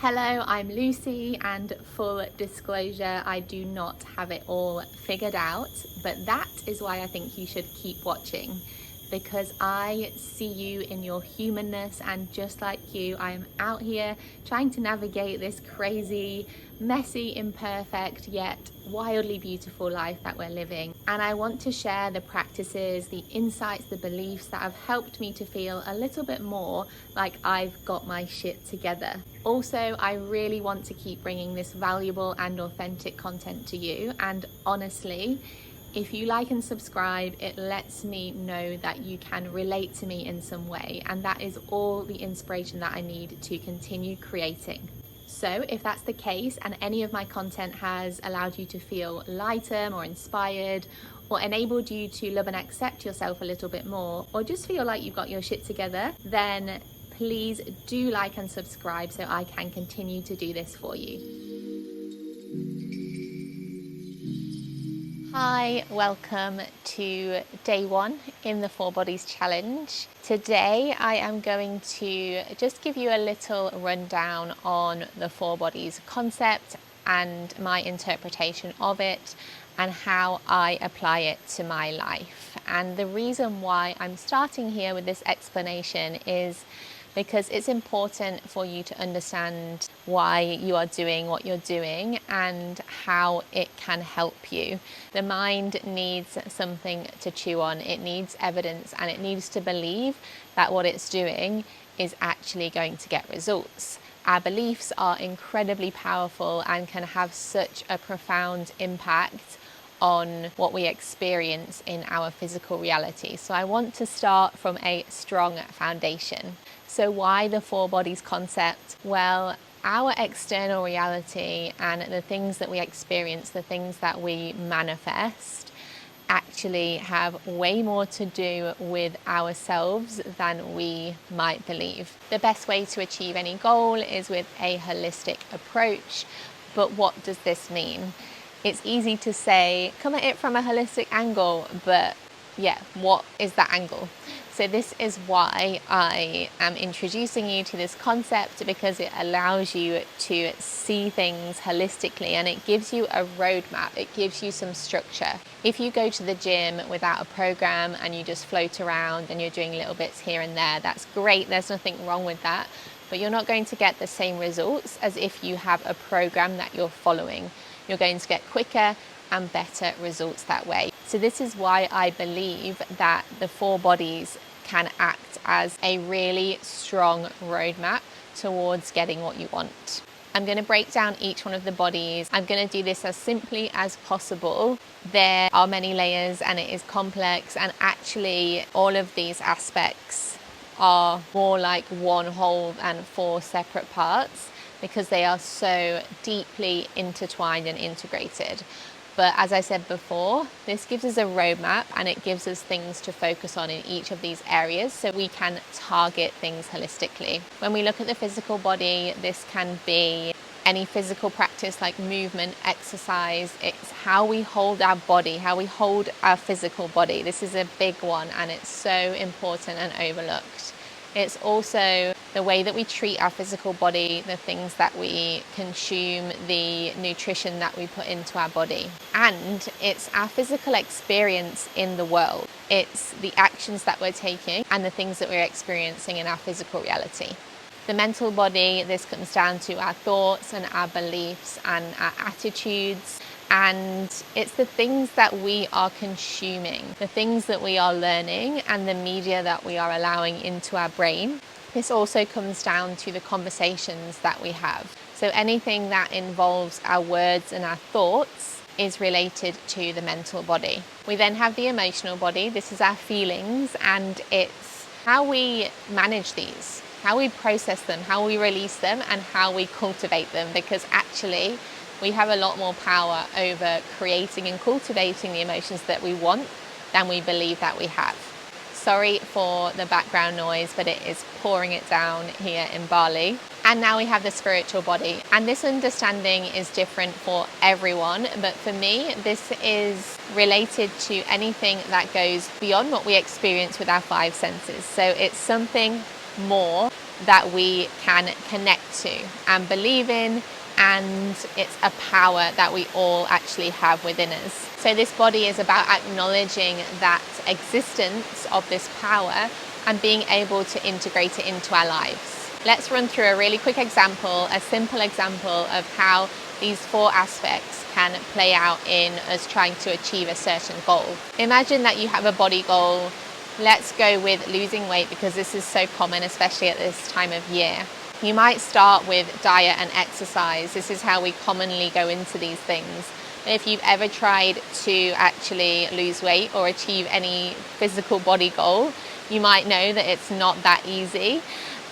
Hello, I'm Lucy, and full disclosure, I do not have it all figured out, but that is why I think you should keep watching, because I see you in your humanness, and just like you, I am out here trying to navigate this crazy, messy, imperfect, yet wildly beautiful life that we're living. And I want to share the practices, the insights, the beliefs that have helped me to feel a little bit more like I've got my shit together. Also, I really want to keep bringing this valuable and authentic content to you. And honestly, if you like and subscribe, it lets me know that you can relate to me in some way. And that is all the inspiration that I need to continue creating. So if that's the case and any of my content has allowed you to feel lighter, more inspired, or enabled you to love and accept yourself a little bit more, or just feel like you've got your shit together, then please do like and subscribe so I can continue to do this for you. Hi, welcome to day one in the 4 Bodies Challenge. Today I am going to just give you a little rundown on the 4 Bodies concept and my interpretation of it and how I apply it to my life. And the reason why I'm starting here with this explanation is because it's important for you to understand why you are doing what you're doing and how it can help you. The mind needs something to chew on, it needs evidence, and it needs to believe that what it's doing is actually going to get results. Our beliefs are incredibly powerful and can have such a profound impact on what we experience in our physical reality. So I want to start from a strong foundation. So why the 4 Bodies concept? Well, our external reality and the things that we experience, the things that we manifest, actually have way more to do with ourselves than we might believe. The best way to achieve any goal is with a holistic approach. But what does this mean? It's easy to say, come at it from a holistic angle, but yeah, what is that angle? So this is why I am introducing you to this concept, because it allows you to see things holistically and it gives you a roadmap, it gives you some structure. If you go to the gym without a program and you just float around and you're doing little bits here and there, that's great, there's nothing wrong with that, but you're not going to get the same results as if you have a program that you're following. You're going to get quicker and better results that way. So this is why I believe that the 4 Bodies can act as a really strong roadmap towards getting what you want. I'm going to break down each one of the bodies. I'm going to do this as simply as possible. There are many layers and it is complex, and actually all of these aspects are more like one whole than 4 separate parts, because they are so deeply intertwined and integrated. But as I said before, this gives us a roadmap and it gives us things to focus on in each of these areas so we can target things holistically. When we look at the physical body, this can be any physical practice like movement, exercise. It's how we hold our body, how we hold our physical body. This is a big one and it's so important and overlooked. It's also the way that we treat our physical body, the things that we consume, the nutrition that we put into our body. And it's our physical experience in the world. It's the actions that we're taking and the things that we're experiencing in our physical reality. The mental body, this comes down to our thoughts and our beliefs and our attitudes. And it's the things that we are consuming, the things that we are learning, and the media that we are allowing into our brain. This also comes down to the conversations that we have. So anything that involves our words and our thoughts is related to the mental body. We then have the emotional body. This is our feelings, and it's how we manage these, how we process them, how we release them, and how we cultivate them, because actually we have a lot more power over creating and cultivating the emotions that we want than we believe that we have. Sorry for the background noise, but it is pouring it down here in Bali. And now we have the spiritual body. And this understanding is different for everyone, but for me, this is related to anything that goes beyond what we experience with our 5 senses. So it's something more that we can connect to and believe in, and it's a power that we all actually have within us. So this body is about acknowledging that existence of this power and being able to integrate it into our lives. Let's run through a really quick example, a simple example of how these 4 aspects can play out in us trying to achieve a certain goal. Imagine that you have a body goal. Let's go with losing weight, because this is so common, especially at this time of year. You might start with diet and exercise. This is how we commonly go into these things. If you've ever tried to actually lose weight or achieve any physical body goal, you might know that it's not that easy.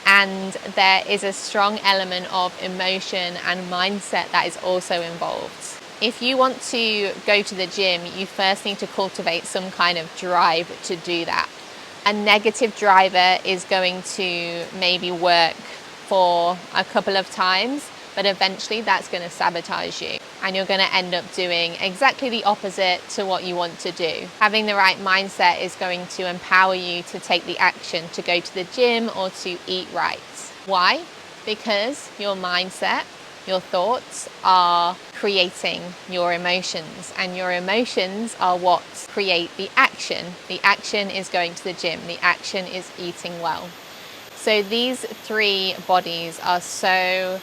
And there is a strong element of emotion and mindset that is also involved. If you want to go to the gym, you first need to cultivate some kind of drive to do that. A negative driver is going to maybe work for a couple of times, but eventually that's going to sabotage you and you're going to end up doing exactly the opposite to what you want to do. Having the right mindset is going to empower you to take the action to go to the gym or to eat right. Why? Because your mindset, your thoughts are creating your emotions, and your emotions are what create the action. The action is going to the gym. The action is eating well. So these 3 bodies are so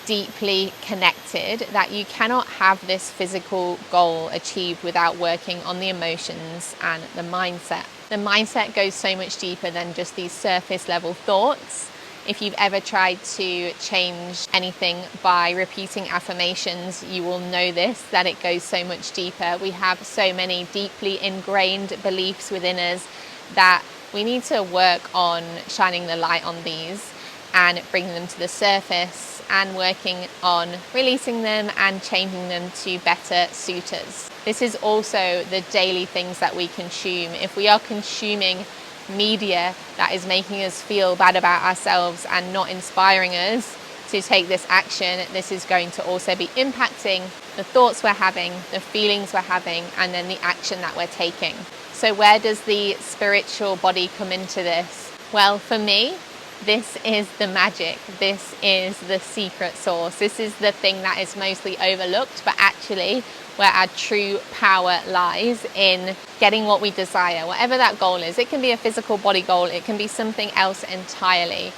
deeply connected that you cannot have this physical goal achieved without working on the emotions and the mindset. The mindset goes so much deeper than just these surface level thoughts. If you've ever tried to change anything by repeating affirmations, you will know this, that it goes so much deeper. We have so many deeply ingrained beliefs within us that we need to work on shining the light on these and bringing them to the surface and working on releasing them and changing them to better suit us. This is also the daily things that we consume. If we are consuming media that is making us feel bad about ourselves and not inspiring us to take this action, this is going to also be impacting the thoughts we're having, the feelings we're having, and then the action that we're taking. So where does the spiritual body come into this? Well, for me, this is the magic. This is the secret sauce. This is the thing that is mostly overlooked, but actually where our true power lies in getting what we desire, whatever that goal is. It can be a physical body goal, it can be something else entirely.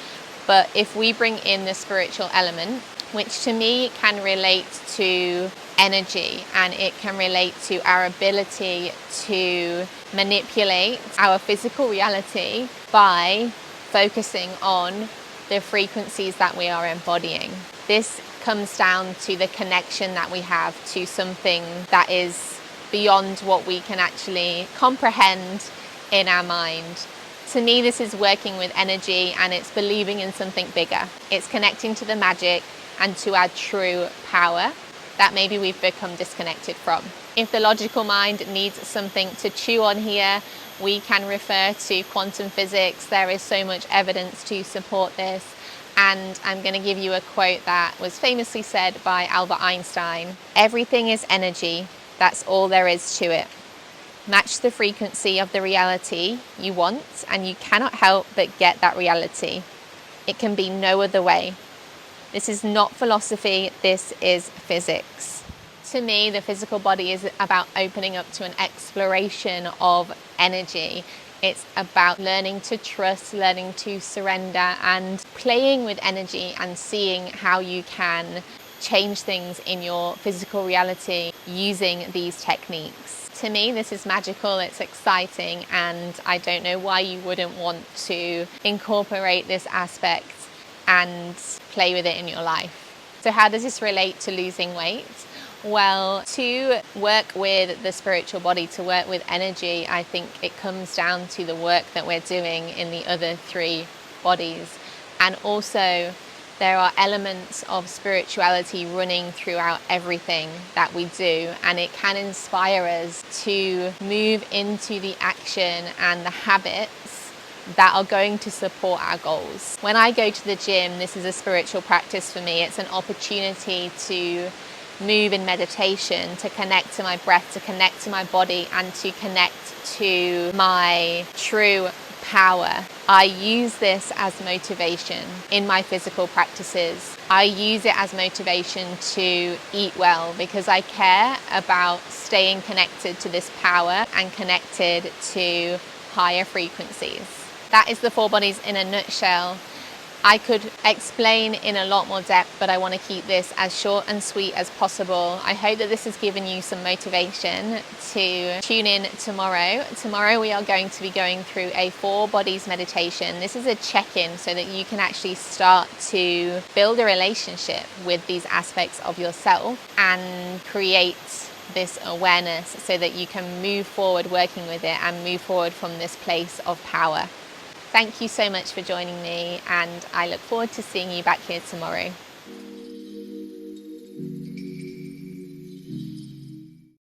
But if we bring in the spiritual element, which to me can relate to energy, and it can relate to our ability to manipulate our physical reality by focusing on the frequencies that we are embodying. This comes down to the connection that we have to something that is beyond what we can actually comprehend in our mind. To me, this is working with energy, and it's believing in something bigger. It's connecting to the magic and to our true power that maybe we've become disconnected from. If the logical mind needs something to chew on here, we can refer to quantum physics. There is so much evidence to support this. And I'm going to give you a quote that was famously said by Albert Einstein. Everything is energy. That's all there is to it. Match the frequency of the reality you want, and you cannot help but get that reality. It can be no other way. This is not philosophy, this is physics. To me, the physical body is about opening up to an exploration of energy. It's about learning to trust, learning to surrender, and playing with energy and seeing how you can change things in your physical reality using these techniques. To me, this is magical, it's exciting, and I don't know why you wouldn't want to incorporate this aspect and play with it in your life. So how does this relate to losing weight? Well, to work with the spiritual body, to work with energy, I think it comes down to the work that we're doing in the other 3 bodies. And also, there are elements of spirituality running throughout everything that we do, and it can inspire us to move into the action and the habits that are going to support our goals. When I go to the gym, this is a spiritual practice for me. It's an opportunity to move in meditation, to connect to my breath, to connect to my body, and to connect to my true power. I use this as motivation in my physical practices. I use it as motivation to eat well because I care about staying connected to this power and connected to higher frequencies. That is the four bodies in a nutshell. I could explain in a lot more depth, but I want to keep this as short and sweet as possible. I hope that this has given you some motivation to tune in tomorrow. Tomorrow we are going to be going through a four bodies meditation. This is a check-in so that you can actually start to build a relationship with these aspects of yourself and create this awareness so that you can move forward working with it and move forward from this place of power. Thank you so much for joining me, and I look forward to seeing you back here tomorrow.